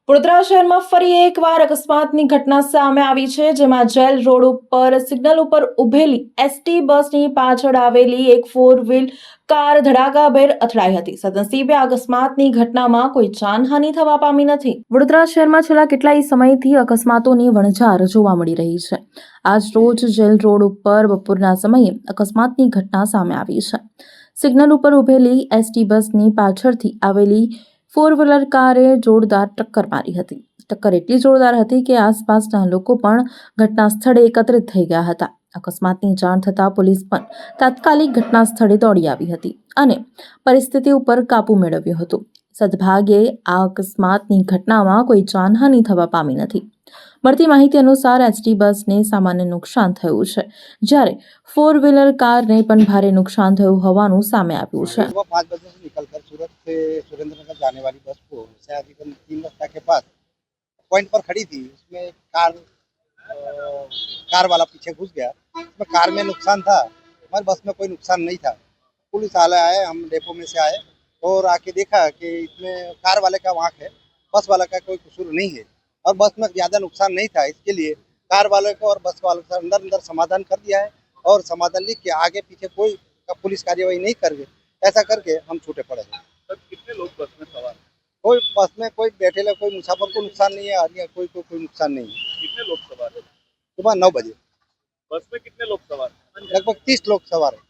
વડોદરા શહેરમાં ફરી એકવાર અકસ્માતની ઘટના સામે આવી છે, જેમાં જેલ રોડ ઉપર સિગ્નલ ઉપર ઊભેલી એસટી બસની પાછળ આવેલી એક 4 વ્હીલ કાર ધડાકાભેર અથડાઈ હતી। સદનસીબે આ અકસ્માતની ઘટનામાં કોઈ જાનહાનિ થવા પામી નથી। વડોદરા શહેરમાં છેલ્લા કેટલાય સમયથી અકસ્માતોની વણઝાર જોવા મળી રહી છે। આજ રોજ જેલ રોડ ઉપર બપોરના સમયે અકસ્માતની ઘટના સામે આવી છે। સિગ્નલ ઉપર ઊભેલી એસટી બસની પાછળથી આવેલી 4 વ્હીલર કારે જોરદાર ટક્કર મારી હતી। ટક્કર એટલી જોરદાર હતી કે આસપાસના લોકો પણ ઘટના સ્થળે એકત્રિત થઈ ગયા હતા। અકસ્માતની જાણ થતાં પોલીસ પણ તાત્કાલિક ઘટના સ્થળે દોડી આવી હતી અને પરિસ્થિતિ ઉપર કાબૂ મેળવ્યો હતો। સદભાગ્યે આ અકસ્માતની ઘટનામાં કોઈ જાનહાનિ થવા પામી નથી। મળતી માહિતી અનુસાર એસટી બસને સામાન્ય નુકસાન થયું છે, જ્યારે 4 વ્હીલર કારને પણ ભારે નુકસાન થયું હોવાનું સામે આવ્યું છે। सुबह 5 बजे से निकलकर सूरत से सुरेंद्रनगर जाने वाली बस को शायद 3 रास्ता के पास पॉइंट पर खड़ी थी। उसमें कार वाला पीछे घुस गया। उसमें कार में नुकसान था, हमारी बस में कोई नुकसान नहीं था। पुलिस वाले आए, हम डेपो में से आए और आके देखा कि इसमें कार वाले का वांक है, बस वाला का कोई कसूर नहीं है और बस में ज़्यादा नुकसान नहीं था। इसके लिए कार वाले को और बस वाले को अंदर अंदर समाधान कर दिया है और समाधान लिख के आगे पीछे कोई पुलिस कार्यवाही नहीं कर गए। ऐसा करके हम छूटे पड़े हैं। सर, कितने लोग बस में सवार हैं? कोई बस में कोई बैठे कोई मुसाफिर को नुकसान नहीं है, अन्य कोई नुकसान नहीं है। कितने लोग सवार हैं? सुबह 9 बजे बस में कितने लोग सवार हैं? लगभग 30 लोग सवार हैं।